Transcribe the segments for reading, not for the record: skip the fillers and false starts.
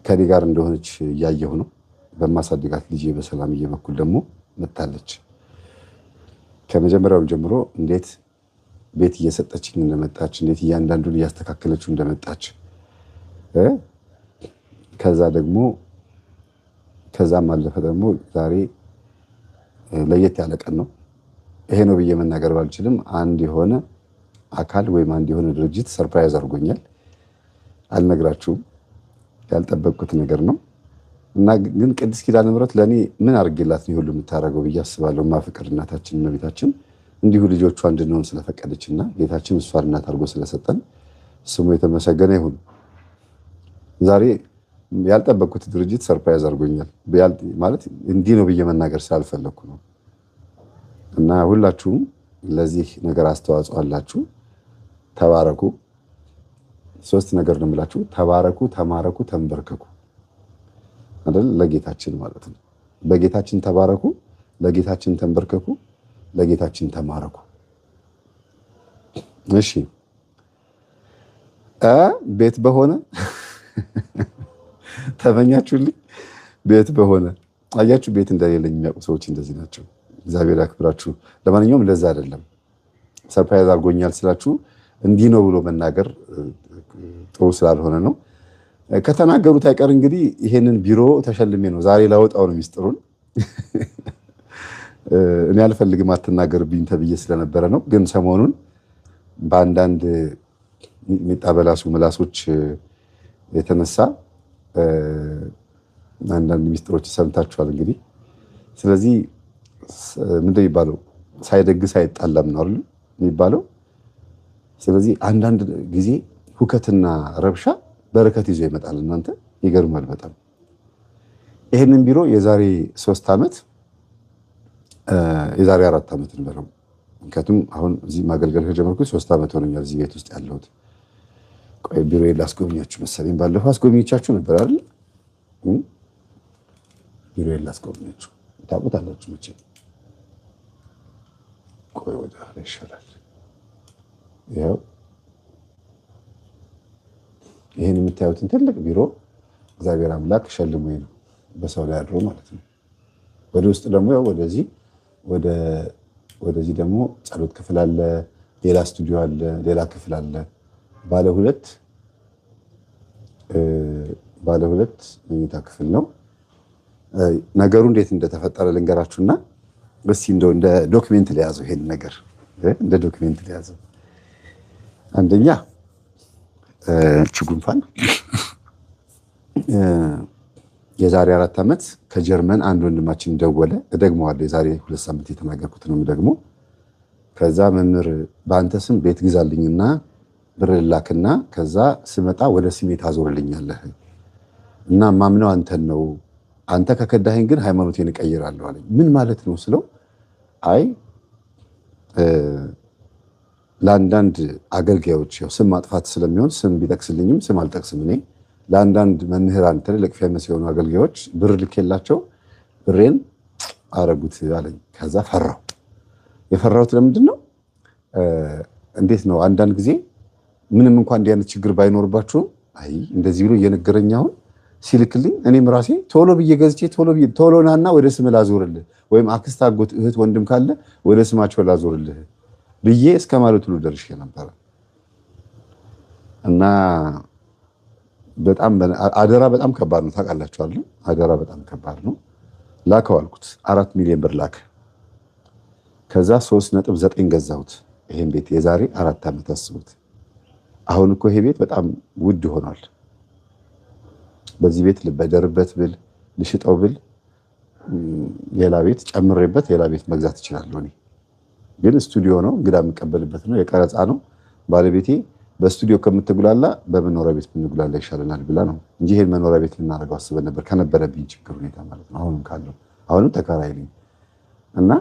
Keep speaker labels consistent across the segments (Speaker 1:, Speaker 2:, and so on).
Speaker 1: ከኔ ጋር እንደሆነች እያየሁ ነው። በማሳድጋት ልጄ በሰላምዬ በኩል ደግሞ መታለች። ከመጀመሪያው ጀምሮ እንዴት ቤት እየሰጠችኝ እንደመጣች እንዴት እያንዳንዱን እያስተካከለችው እንደመጣች ከዛም አለፈ ደግሞ ዛሬ ለየት ያለ ቀን ነው። ይሄ ነው ብዬ መናገር ባልችልም አንድ የሆነ አካል ወይም አንድ የሆነ ድርጅት ሰርፕራይዝ አድርጎኛል። አልነግራችሁም፣ ያልጠበቅኩት ነገር ነው እና ግን ቅድስት ኪዳነ ምሕረት ለእኔ ምን አድርጌላት ነው ሁሉ የምታደርገው ብዬ አስባለሁ። ማፍቅር እናታችን እመቤታችን እንዲሁ ልጆቿ እንድንሆን ስለፈቀደችና ጌታችን እሷን እናት አድርጎ ስለሰጠን ስሙ የተመሰገነ ይሁን። ዛሬ ያልጠበቅኩት ድርጅት ሰርፕራይዝ አድርጎኛል። ማለት እንዲህ ነው ብዬ መናገር ስላልፈለግኩ ነው እና ሁላችሁም ለዚህ ነገር አስተዋጽኦ አላችሁ። ተባረኩ። 3 ነገር ነው የምላችሁ። ተባረኩ፣ ተማረኩ፣ ተንበርከኩ አይደል? ለጌታችን ማለት ነው። በጌታችን ተባረኩ፣ ለጌታችን ተንበርከኩ፣ ለጌታችን ተማረኩ። እሺ ቤት በሆነ ተመኛችሁልኝ። ቤት በሆነ አያችሁ። ቤት እንደሌለኝ የሚያውቁ ሰዎች እንደዚህ ናቸው። እግዚአብሔር ያክብራችሁ። ለማንኛውም ለዛ አይደለም ሰርፕራይዝ አድርጎኛል ስላችሁ እንዲህ ነው ብሎ መናገር ጥሩ ስላልሆነ ነው። ከተናገሩት አይቀር እንግዲህ ይሄንን ቢሮ ተሸልሜ ነው ዛሬ ላወጣው ነው ሚስጥሩን። እኔ አልፈልግም አትናገርብኝ ተብዬ ስለነበረ ነው። ግን ሰሞኑን በአንዳንድ የሚጣበላሱ ምላሶች የተነሳ አንዳንድ ሚስጥሮች ሰምታችኋል እንግዲህ። ስለዚህ ምንድን የሚባለው ሳይደግስ አይጣላም ነው አይደል የሚባለው። ስለዚህ አንዳንድ ጊዜ ሁከትና ረብሻ በረከት ይዞ ይመጣል። እናንተ ይገርማል በጣም። ይህንን ቢሮ የዛሬ 3 ዓመት የዛሬ 4 ዓመት እንበለው፣ ምክንያቱም አሁን እዚህ ማገልገል ከጀመርኩት 3 ዓመት ሆነኛል እዚህ ቤት ውስጥ ያለሁት። ቆይ ቢሮ ላስጎብኛችሁ መሰለኝ። ባለፈው አስጎብኝቻችሁ ነበር አይደል? ቢሮ ላስጎብኛችሁ ታውቁታላችሁ መቼ። ቆይ ወደ ኋላ ይሻላል። ያው ይሄን የምታዩትን ትልቅ ቢሮ እግዚአብሔር አምላክ ሸልሞኝ ነው በሰው ላይ አድሮ ማለት ነው። ወደ ውስጥ ደግሞ ያው ወደዚህ ደግሞ ጸሎት ክፍል አለ፣ ሌላ ስቱዲዮ አለ፣ ሌላ ክፍል አለ። ባለ ሁለት መኝታ ክፍል ነው። ነገሩ እንዴት እንደተፈጠረ ልንገራችሁና እስኪ እንደው እንደ ዶክሜንት ሊያዘው ይሄን ነገር እንደ ዶክሜንት ሊያዘው። አንደኛ ጉንፋን የዛሬ 4 ዓመት ከጀርመን አንድ ወንድማችን ደወለ። እደግመዋለሁ፣ የዛሬ 2 ሳምንት የተናገርኩት ነው ደግሞ። ከዛ መምህር በአንተ ስም ቤት ግዛልኝና ብር ላክና ከዛ ስመጣ ወደ ስሜ ታዞርልኛለህ እና ማምነው አንተን ነው፣ አንተ ከከዳኸኝ ግን ሃይማኖቴን እቀይራለሁ አለኝ። ምን ማለት ነው ስለው አይ ለአንዳንድ አገልጋዮች ያው ስም ማጥፋት ስለሚሆን ስም ቢጠቅስልኝም ስም አልጠቅስም እኔ ለአንዳንድ መምህራን ትልልቅ ፌመስ የሆኑ አገልጋዮች ብር ልኬላቸው ብሬን አረጉት አለኝ። ከዛ ፈራሁ። የፈራሁት ለምንድን ነው? እንዴት ነው አንዳንድ ጊዜ ምንም እንኳን እንዲህ አይነት ችግር ባይኖርባችሁም አይ እንደዚህ ብሎ እየነገረኝ አሁን ሲልክልኝ እኔም ራሴ ቶሎ ብዬ ገዝቼ ቶሎ ናና ወደ ስም ላዞርልህ ወይም አክስት፣ አጎት፣ እህት፣ ወንድም ካለ ወደ ስማቸው ላዞርልህ ብዬ እስከ ማለት ሁሉ ደርሼ ነበር። እና በጣም አደራ በጣም ከባድ ነው ታውቃላችሁ አይደል? አደራ በጣም ከባድ ነው። ላከው አልኩት 4 ሚሊዮን ብር ላከ። ከዛ 3.9 ገዛሁት ይሄን ቤት የዛሬ 4 ዓመት አስቡት። አሁን እኮ ይሄ ቤት በጣም ውድ ሆኗል። በዚህ ቤት ልበደርበት ብል ልሽጠው ብል ሌላ ቤት ጨምሬበት ሌላ ቤት መግዛት እችላለሁ። እኔ ግን ስቱዲዮ ነው፣ እንግዳ የምቀበልበት ነው፣ የቀረጻ ነው። ባለቤቴ በስቱዲዮ ከምትጉላላ በመኖሪያ ቤት ብንጉላላ ይሻለናል ብላ ነው እንጂ ይሄን መኖሪያ ቤት ልናደርገው አስበን ነበር ከነበረብኝ ችግር ሁኔታ ማለት ነው። አሁንም ተከራይ ነኝ እና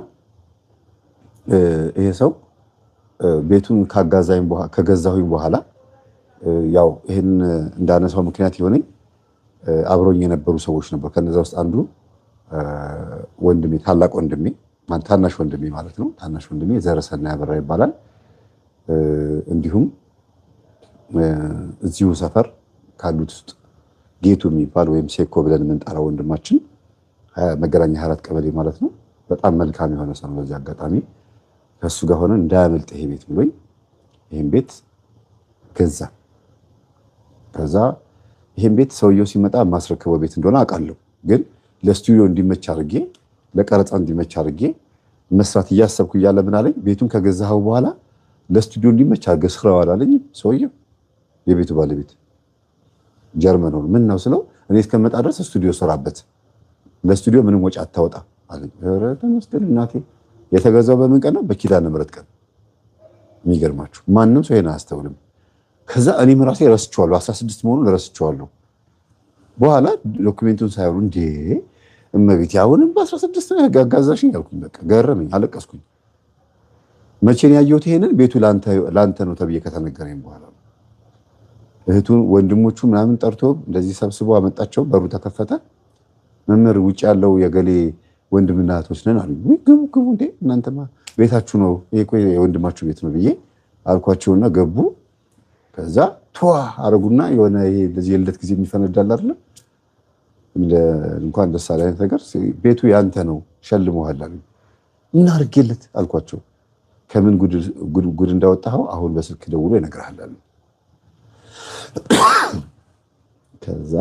Speaker 1: ይሄ ሰው ቤቱን ከገዛሁኝ በኋላ ያው ይሄን እንዳነሳው ምክንያት የሆነኝ አብሮኝ የነበሩ ሰዎች ነበሩ። ከነዛ ውስጥ አንዱ ወንድሜ ታናሽ ወንድሜ ማለት ነው። ታናሽ ወንድሜ ዘረሰና ያበራ ይባላል። እንዲሁም እዚሁ ሰፈር ካሉት ውስጥ ጌቱ የሚባል ወይም ሴኮ ብለን የምንጠራው ወንድማችን መገናኛ 24 ቀበሌ ማለት ነው። በጣም መልካም የሆነ ሰው ነው። በዚህ አጋጣሚ ከሱ ጋር ሆነ እንዳያመልጥ ይሄ ቤት ብሎኝ ይሄን ቤት ገዛ። ከዛ ይሄን ቤት ሰውየው ሲመጣ ማስረከበው ቤት እንደሆነ አውቃለሁ፣ ግን ለስቱዲዮ እንዲመች አድርጌ ለቀረጻ እንዲመች አድርጌ መስራት እያሰብኩ እያለ ምን አለኝ፣ ቤቱን ከገዛኸው በኋላ ለስቱዲዮ እንዲመች አድርገህ ስራው አላለኝ ሰውየው። የቤቱ ባለቤት ጀርመን ነው። ምን ነው ስለው እኔ እስከመጣ ድረስ ስቱዲዮ ሰራበት፣ ለስቱዲዮ ምንም ወጪ አታወጣ አለኝ። ኧረ ተመስገን እናቴ። የተገዛው በምን ቀን ነው? በኪዳነ ምሕረት ቀን። የሚገርማችሁ ማንም ሰው ይሄን አያስተውልም። ከዛ እኔም ራሴ ረስቼዋለሁ፣ 16 መሆኑን ረስቼዋለሁ። በኋላ ዶክሜንቱን ሳይሆን እንዴ እመቤቴ አሁንም በ16 ነው ያጋዛሽኝ ያልኩኝ። በቃ ገረመኝ፣ አለቀስኩኝ። መቼ ነው ያየሁት ይሄንን? ቤቱ ላንተ ነው ተብዬ ከተነገረኝ በኋላ እህቱን ወንድሞቹ ምናምን ጠርቶ እንደዚህ ሰብስቦ አመጣቸው። በሩ ተከፈተ። መምህር ውጭ ያለው የገሌ ወንድምና እህቶች ነን አሉኝ። ግቡ ግቡ፣ እንዴ እናንተማ ቤታችሁ ነው፣ ይሄ እኮ የወንድማችሁ ቤት ነው ብዬ አልኳቸውና ገቡ። ከዛ ቷ አረጉና የሆነ ይሄ እንደዚህ የልደት ጊዜ የሚፈነዳል አይደል? እንኳን ደስ አለህ አይነት ነገር፣ ቤቱ ያንተ ነው ሸልመዋል አሉኝ። ምን አድርጌለት አልኳቸው። ከምን ጉድ እንዳወጣኸው አሁን በስልክ ደውሎ ይነግርሃል አሉኝ። ከዛ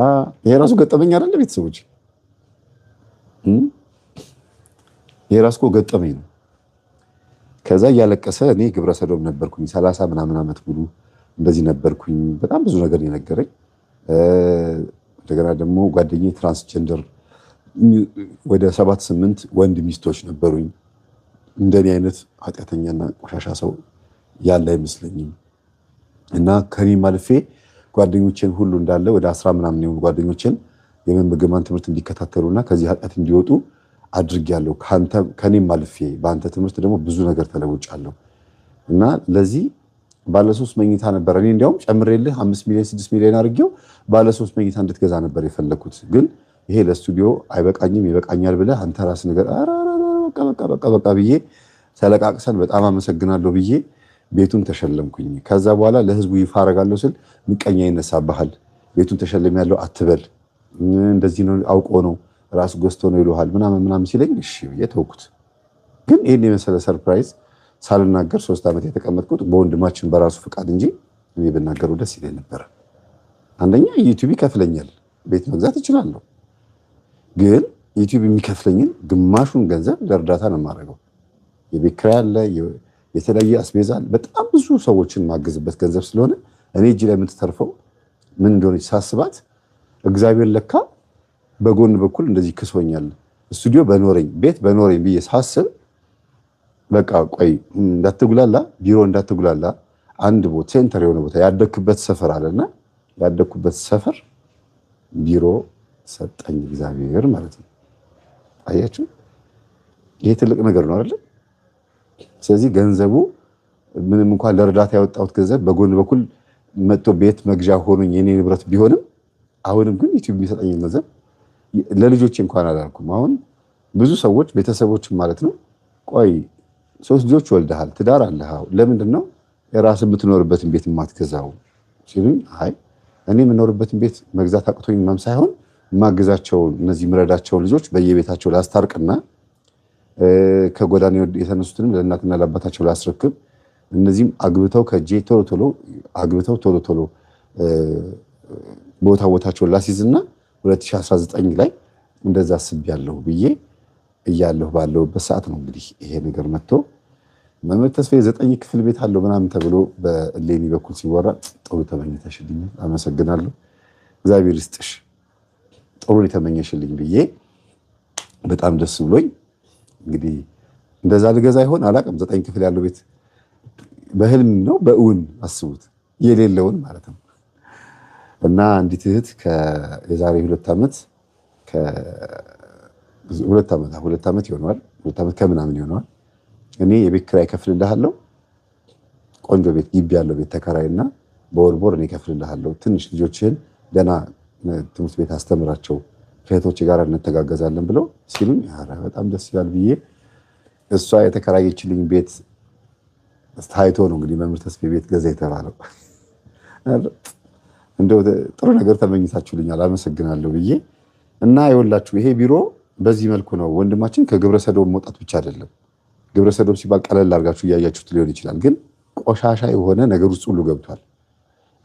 Speaker 1: ይሄ ራሱ ገጠመኝ አይደል ቤተሰቦች? ይሄ ራሱ እኮ ገጠመኝ ነው። ከዛ እያለቀሰ እኔ ግብረ ሰዶም ነበርኩኝ 30 ምናምን ዓመት ሙሉ እንደዚህ ነበርኩኝ። በጣም ብዙ ነገር የነገረኝ። እንደገና ደግሞ ጓደኛዬ ትራንስጀንደር ወደ 7-8 ወንድ ሚስቶች ነበሩኝ። እንደኔ አይነት ኃጢአተኛና ቆሻሻ ሰው ያለ አይመስለኝም። እና ከኔም አልፌ ጓደኞቼን ሁሉ እንዳለ ወደ 10 ምናምን የሆኑ ጓደኞቼን የመመገማን ትምህርት እንዲከታተሉና ከዚህ ኃጢአት እንዲወጡ አድርጌያለሁ። ከኔም አልፌ በአንተ ትምህርት ደግሞ ብዙ ነገር ተለውጫለሁ። እና ለዚህ ባለ 3 መኝታ ነበር። እኔ እንዲያውም ጨምሬልህ 5 ሚሊዮን 6 ሚሊዮን አድርጌው ባለ 3 መኝታ እንድትገዛ ነበር የፈለኩት። ግን ይሄ ለስቱዲዮ አይበቃኝም፣ ይበቃኛል ብለህ አንተ ራስህ ነገር በቃ ብዬ ተለቃቅሰን በጣም አመሰግናለሁ ብዬ ቤቱን ተሸለምኩኝ። ከዛ በኋላ ለህዝቡ ይፋ አደርጋለሁ ስል ምቀኛ ይነሳብሃል። ቤቱን ተሸለም ያለው አትበል፣ እንደዚህ ነው አውቆ ነው ራሱ ገዝቶ ነው ይሉሃል ምናምን ሲለኝ እሺ ብዬ ተውኩት። ግን ይሄን የመሰለ ሰርፕራይዝ ሳልናገር 3 ዓመት የተቀመጥኩት በወንድማችን በራሱ ፍቃድ እንጂ እኔ ብናገረው ደስ ይለኝ ነበር። አንደኛ ዩቲዩብ ይከፍለኛል፣ ቤት መግዛት እችላለሁ። ግን ዩቲዩብ የሚከፍለኝን ግማሹን ገንዘብ ለእርዳታ ነው የማደርገው። የቤት ኪራይ አለ፣ የተለያየ አስቤዛ አለ። በጣም ብዙ ሰዎችን ማገዝበት ገንዘብ ስለሆነ እኔ እጅ ላይ የምትተርፈው ምን እንደሆነች ሳስባት እግዚአብሔር ለካ በጎን በኩል እንደዚህ ክሶኛል። ስቱዲዮ በኖረኝ ቤት በኖረኝ ብዬ ሳስብ በቃ ቆይ እንዳትጉላላ፣ ቢሮ እንዳትጉላላ፣ አንድ ቦታ ሴንተር የሆነ ቦታ ያደኩበት ሰፈር አለና ያደኩበት ሰፈር ቢሮ ሰጠኝ እግዚአብሔር ማለት ነው። አያችሁ፣ ይሄ ትልቅ ነገር ነው አይደል? ስለዚህ ገንዘቡ ምንም እንኳን ለእርዳታ ያወጣሁት ገንዘብ በጎን በኩል መጥቶ ቤት መግዣ ሆኖኝ የኔ ንብረት ቢሆንም አሁንም ግን ዩቲዩብ የሚሰጠኝ ገንዘብ ለልጆቼ እንኳን አላልኩም። አሁን ብዙ ሰዎች ቤተሰቦችን ማለት ነው ቆይ 3 ልጆች ወልደሃል፣ ትዳር አለህ፣ ለምንድን ነው የራስህ የምትኖርበትን ቤት የማትገዛው ሲሉኝ፣ አይ እኔ የምኖርበትን ቤት መግዛት አቅቶኝ ምናምን ሳይሆን የማግዛቸው እነዚህ የምረዳቸው ልጆች በየቤታቸው ላስታርቅና ከጎዳና የተነሱትንም ለእናትና ለአባታቸው ላስረክብ፣ እነዚህም አግብተው ከጄ ቶሎ ቶሎ ቦታቸውን ላስይዝና 2019 ላይ እንደዛ አስቤያለሁ ብዬ እያለሁ ባለሁበት ሰዓት ነው እንግዲህ ይሄ ነገር መጥቶ መምህር ተስፋዬ 9 ክፍል ቤት አለው ምናምን ተብሎ በእሌኒ በኩል ሲወራ ጥሩ ተመኝተሽልኝ አመሰግናለሁ፣ እግዚአብሔር ይስጥሽ፣ ጥሩ የተመኘሽልኝ ብዬ በጣም ደስ ብሎኝ እንግዲህ እንደዛ ልገዛ ይሆን አላውቅም። 9 ክፍል ያለው ቤት በህልም ነው በእውን አስቡት፣ የሌለውን ማለት ነው። እና አንዲት እህት የዛሬ 2 ዓመት ሁለት ዓመት ይሆነዋል፣ 2 ዓመት ከምናምን ይሆነዋል። እኔ የቤት ኪራይ እከፍልልሃለሁ፣ ቆንጆ ቤት ግቢ ያለው ቤት ተከራይና በወር እኔ እከፍልልሃለሁ፣ ትንሽ ልጆችህን ደህና ትምህርት ቤት አስተምራቸው፣ ከእህቶቼ ጋር እንተጋገዛለን ብለው ሲሉኝ ኧረ በጣም ደስ ይላል ብዬ እሷ የተከራየችልኝ ቤት ታይቶ ነው እንግዲህ መምህር ተስፋዬ ቤት ገዛ የተባለው። እንደው ጥሩ ነገር ተመኝታችሁልኛል አመሰግናለሁ ብዬ እና ይኸውላችሁ ይሄ ቢሮ በዚህ መልኩ ነው። ወንድማችን ከግብረ ሰዶም መውጣት ብቻ አይደለም። ግብረ ሰዶም ሲባል ቀለል አድርጋችሁ እያያችሁት ሊሆን ይችላል፣ ግን ቆሻሻ የሆነ ነገር ውስጥ ሁሉ ገብቷል።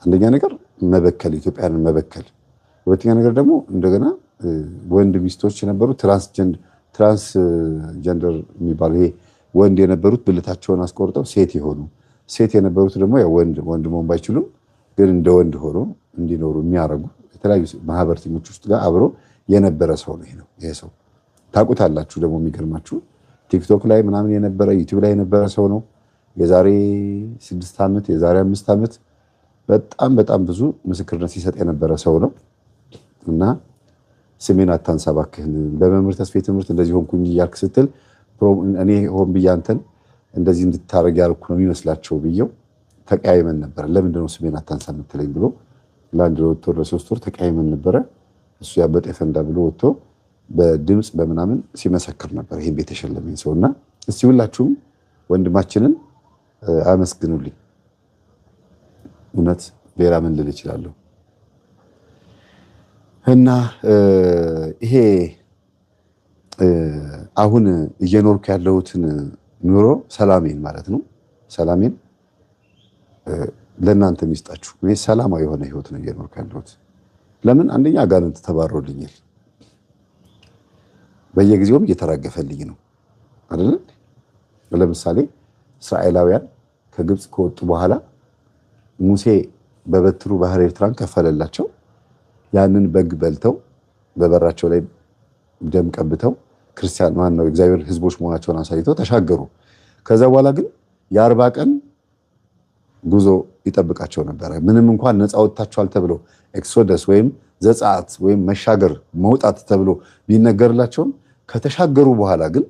Speaker 1: አንደኛ ነገር መበከል፣ ኢትዮጵያንን መበከል። ሁለተኛ ነገር ደግሞ እንደገና ወንድ ሚስቶች የነበሩ ትራንስጀንደር የሚባሉ ይሄ ወንድ የነበሩት ብልታቸውን አስቆርጠው ሴት የሆኑ ሴት የነበሩት ደግሞ ያው ወንድ መሆን ባይችሉም ግን እንደ ወንድ ሆኖ እንዲኖሩ የሚያደርጉ የተለያዩ ማህበረተኞች ውስጥ ጋር አብሮ የነበረ ሰው ነው። ይሄ ሰው ታውቁታላችሁ። ደግሞ የሚገርማችሁ ቲክቶክ ላይ ምናምን የነበረ ዩቲዩብ ላይ የነበረ ሰው ነው። የዛሬ 6 ዓመት የዛሬ 5 ዓመት በጣም በጣም ብዙ ምስክርነት ሲሰጥ የነበረ ሰው ነው እና ስሜን አታንሳ እባክህን በመምህር ተስፋዬ ትምህርት እንደዚህ ሆንኩኝ እያልክ ስትል እኔ ሆን ብዬ አንተን እንደዚህ እንድታረግ ያልኩ ነው የሚመስላቸው ብዬው ተቀያይመን ነበረ። ለምንድን ነው ስሜን አታንሳ የምትለኝ ብሎ ለአንድ ለሁለት ወር ለሶስት ወር ተቀያይመን ነበረ። እሱ ያበጠ ፈንዳ ብሎ ወጥቶ በድምፅ በምናምን ሲመሰክር ነበር ይሄን ቤት የሸለመኝ ሰው እና እስቲ ሁላችሁም ወንድማችንን አመስግኑልኝ። እውነት ሌላ ምን ልል እችላለሁ? እና ይሄ አሁን እየኖርኩ ያለሁትን ኑሮ ሰላሜን ማለት ነው። ሰላሜን ለእናንተ የሚስጣችሁ። እኔ ሰላማዊ የሆነ ህይወት ነው እየኖርኩ ያለሁት። ለምን? አንደኛ አጋንንት ተባሮልኛል፣ በየጊዜውም እየተራገፈልኝ ነው አይደል? ለምሳሌ እስራኤላውያን ከግብፅ ከወጡ በኋላ ሙሴ በበትሩ ባህረ ኤርትራን ከፈለላቸው። ያንን በግ በልተው በበራቸው ላይ ደም ቀብተው ክርስቲያን ማን ነው እግዚአብሔር ህዝቦች መሆናቸውን አሳይተው ተሻገሩ። ከዛ በኋላ ግን የ40 ቀን ጉዞ ይጠብቃቸው ነበረ። ምንም እንኳን ነፃ ወጥታችኋል ተብሎ ኤክሶደስ ወይም ዘጸአት ወይም መሻገር መውጣት ተብሎ ቢነገርላቸውም ከተሻገሩ በኋላ ግን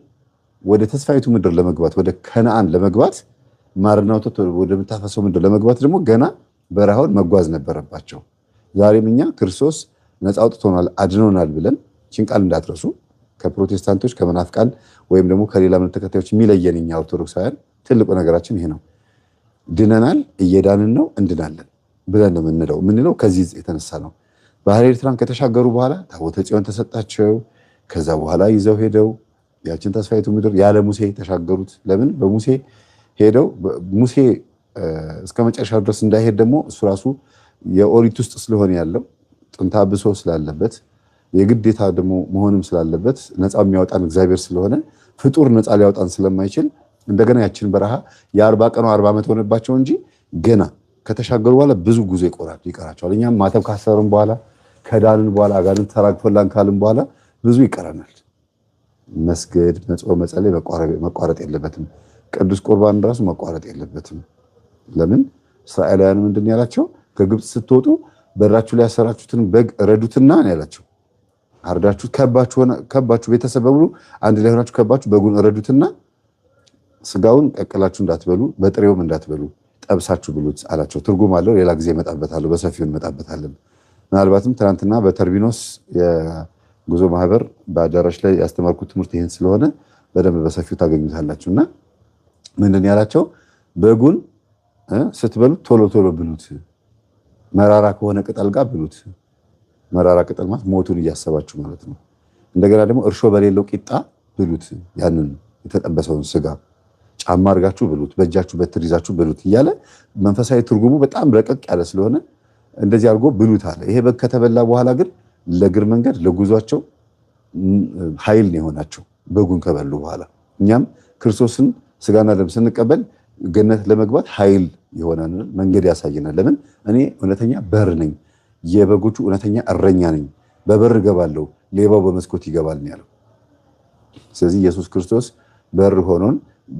Speaker 1: ወደ ተስፋይቱ ምድር ለመግባት ወደ ከነዓን ለመግባት ማርና ወተት ወደምታፈሰው ምድር ለመግባት ደግሞ ገና በረሃውን መጓዝ ነበረባቸው። ዛሬም እኛ ክርስቶስ ነፃ አውጥቶናል አድኖናል ብለን ይህችን ቃል እንዳትረሱ። ከፕሮቴስታንቶች ከመናፍቃን ወይም ደግሞ ከሌላ እምነት ተከታዮች የሚለየን እኛ ኦርቶዶክሳውያን ትልቁ ነገራችን ይሄ ነው። ድነናል፣ እየዳንን ነው፣ እንድናለን ብለን ነው የምንለው ከዚህ የተነሳ ነው። ባህረ ኤርትራን ከተሻገሩ በኋላ ታቦተ ጽዮን ተሰጣቸው። ከዛ በኋላ ይዘው ሄደው ያችን ተስፋይቱ ምድር ያለ ሙሴ ተሻገሩት። ለምን? በሙሴ ሄደው ሙሴ እስከ መጨረሻው ድረስ እንዳይሄድ ደግሞ እሱ ራሱ የኦሪት ውስጥ ስለሆነ ያለው ጥንተ አብሶ ስላለበት የግዴታ ደግሞ መሆንም ስላለበት ነፃ የሚያወጣን እግዚአብሔር ስለሆነ ፍጡር ነፃ ሊያወጣን ስለማይችል እንደገና ያችን በረሃ የ40 ቀኑ 40 ዓመት ሆነባቸው እንጂ ገና ከተሻገሩ በኋላ ብዙ ጉዞ ይቀራቸዋል። እኛም ማተብ ካሰርን በኋላ ከዳንን በኋላ አጋንንት ተራግፎላን ካልን በኋላ ብዙ ይቀረናል። መስገድ፣ መጾም፣ መጸለይ መቋረጥ የለበትም። ቅዱስ ቁርባን ራሱ መቋረጥ የለበትም። ለምን? እስራኤላውያን ምንድን ያላቸው? ከግብፅ ስትወጡ በራችሁ ላይ ያሰራችሁትን በግ ረዱትና ያላቸው። አርዳችሁ ከባችሁ ቤተሰብ በሙሉ አንድ ላይ ሆናችሁ ከባችሁ በጉን ረዱትና ስጋውን ቀቅላችሁ እንዳትበሉ በጥሬውም እንዳትበሉ ጠብሳችሁ ብሉት አላቸው። ትርጉም አለው። ሌላ ጊዜ እመጣበታለሁ፣ በሰፊው እንመጣበታለን። ምናልባትም ትናንትና በተርቢኖስ የጉዞ ማህበር በአዳራሽ ላይ ያስተማርኩት ትምህርት ይህን ስለሆነ በደንብ በሰፊው ታገኙታላችሁ። እና ምንድን ያላቸው? በጉን ስትበሉት ቶሎ ቶሎ ብሉት፣ መራራ ከሆነ ቅጠል ጋር ብሉት። መራራ ቅጠል ማለት ሞቱን እያሰባችሁ ማለት ነው። እንደገና ደግሞ እርሾ በሌለው ቂጣ ብሉት፣ ያንን የተጠበሰውን ስጋ ጫማ አድርጋችሁ ብሉት፣ በእጃችሁ በትር ይዛችሁ ብሉት እያለ መንፈሳዊ ትርጉሙ በጣም ረቀቅ ያለ ስለሆነ እንደዚህ አድርጎ ብሉት አለ። ይሄ በግ ከተበላ በኋላ ግን ለእግር መንገድ ለጉዟቸው ኃይል ነው የሆናቸው በጉን ከበሉ በኋላ። እኛም ክርስቶስን ስጋና ደም ስንቀበል ገነት ለመግባት ኃይል ይሆናል፣ መንገድ ያሳየናል። ለምን? እኔ እውነተኛ በር ነኝ፣ የበጎቹ እውነተኛ እረኛ ነኝ፣ በበር እገባለሁ፣ ሌባው በመስኮት ይገባል ነው ያለው። ስለዚህ ኢየሱስ ክርስቶስ በር ሆኖን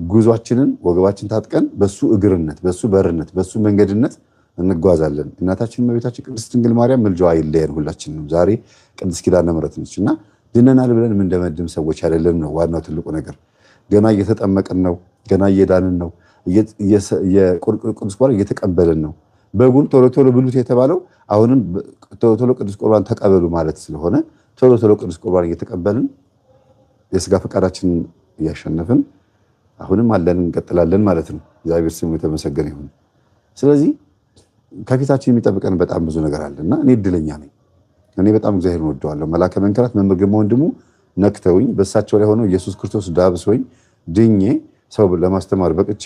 Speaker 1: ጉዟችንን ወገባችን ታጥቀን በሱ እግርነት፣ በሱ በርነት፣ በሱ መንገድነት እንጓዛለን። እናታችን እመቤታችን ቅድስት ድንግል ማርያም ምልጃዋ አይለየን ሁላችንም። ዛሬ ቅድስት ኪዳነ ምሕረት ነች እና ድነናል ብለን የምንደመድም ሰዎች አይደለም ነው ዋናው ትልቁ ነገር። ገና እየተጠመቅን ነው፣ ገና እየዳንን ነው፣ ቅዱስ ቁርባን እየተቀበልን ነው። በጉን ቶሎ ቶሎ ብሉት የተባለው አሁንም ቶሎ ቶሎ ቅዱስ ቁርባን ተቀበሉ ማለት ስለሆነ ቶሎ ቶሎ ቅዱስ ቁርባን እየተቀበልን የስጋ ፈቃዳችንን እያሸነፍን አሁንም አለን እንቀጥላለን ማለት ነው። እግዚአብሔር ስሙ የተመሰገነ ይሁን። ስለዚህ ከፊታችን የሚጠብቀን በጣም ብዙ ነገር አለና እኔ እድለኛ ነኝ። እኔ በጣም እግዚአብሔርን ወደዋለሁ። መላከ መንክራት መምህር ግርማ ወንድሙ ነክተውኝ በእሳቸው ላይ ሆነው ኢየሱስ ክርስቶስ ዳብሶኝ ድኜ ሰው ለማስተማር በቅቼ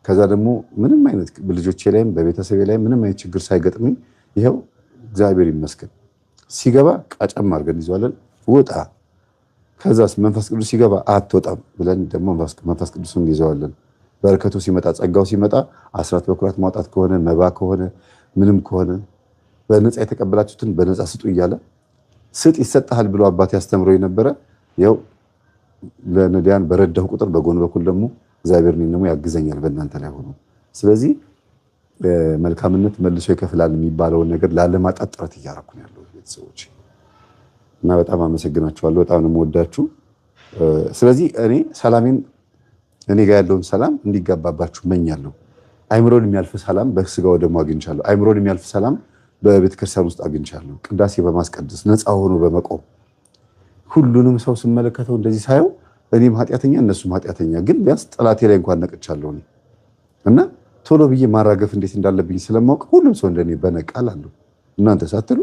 Speaker 1: ከዛ ደግሞ ምንም አይነት ልጆቼ ላይም በቤተሰቤ ላይ ምንም አይነት ችግር ሳይገጥምኝ ይኸው እግዚአብሔር ይመስገን። ሲገባ ቃጫም አድርገን ይዘዋለን። ውጣ ከዛስ መንፈስ ቅዱስ ሲገባ አትወጣም ብለን ደግሞ መንፈስ ቅዱስን ይዘዋለን። በረከቱ ሲመጣ ጸጋው ሲመጣ አስራት በኩራት ማውጣት ከሆነ መባ ከሆነ ምንም ከሆነ በነፃ የተቀበላችሁትን በነፃ ስጡ እያለ ስጥ ይሰጥሃል ብሎ አባት ያስተምሮ የነበረ ያው ለነዳያን በረዳሁ ቁጥር በጎን በኩል ደግሞ እግዚአብሔር እኔን ደግሞ ያግዘኛል በእናንተ ላይ ሆኖ። ስለዚህ መልካምነት መልሶ ይከፍላል የሚባለውን ነገር ላለማጣት ጥረት እያደረኩ ነው ያለው ቤተሰቦች እና በጣም አመሰግናችኋለሁ። በጣም ነው የምወዳችሁ። ስለዚህ እኔ ሰላሜን እኔ ጋር ያለውን ሰላም እንዲጋባባችሁ መኛለሁ። አይምሮን የሚያልፍ ሰላም በስጋው ደግሞ አግኝቻለሁ። አይምሮን የሚያልፍ ሰላም በቤተክርስቲያን ውስጥ አግኝቻለሁ። ቅዳሴ በማስቀደስ ነፃ ሆኖ በመቆም ሁሉንም ሰው ስመለከተው እንደዚህ ሳየው እኔም ኃጢአተኛ እነሱም ኃጢአተኛ፣ ግን ቢያንስ ጠላቴ ላይ እንኳን ነቅቻለሁ እና ቶሎ ብዬ ማራገፍ እንዴት እንዳለብኝ ስለማውቅ ሁሉም ሰው እንደኔ በነቃል አለው። እናንተ ሳትሉ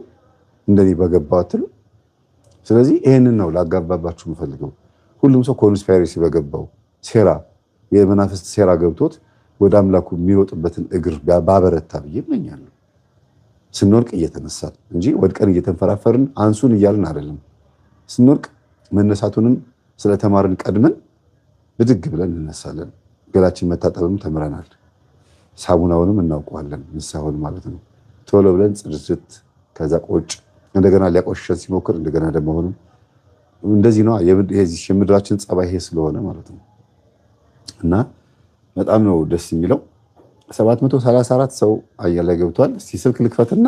Speaker 1: እንደኔ በገባው አትሉ። ስለዚህ ይሄንን ነው ላጋባባችሁ የምፈልገው። ሁሉም ሰው ኮንስፓይሬሲ በገባው ሴራ የመናፍስት ሴራ ገብቶት ወደ አምላኩ የሚሮጥበትን እግር ባበረታ ብዬ እመኛለሁ። ስንወርቅ እየተነሳን እንጂ ወድቀን እየተንፈራፈርን አንሱን እያልን አይደለም። ስንወርቅ መነሳቱንም ስለተማርን ቀድመን ብድግ ብለን እንነሳለን። ገላችን መታጠብም ተምረናል። ሳሙናውንም እናውቀዋለን፣ ንስሐውን ማለት ነው። ቶሎ ብለን ጽድት ከዛ ቆጭ እንደገና ሊያቆሽሸን ሲሞክር እንደገና ደግሞ አሁንም እንደዚህ ነው። የምድራችን ጸባይ ይሄ ስለሆነ ማለት ነው እና በጣም ነው ደስ የሚለው። 734 ሰው አየር ላይ ገብቷል። እስቲ ስልክ ልክፈትና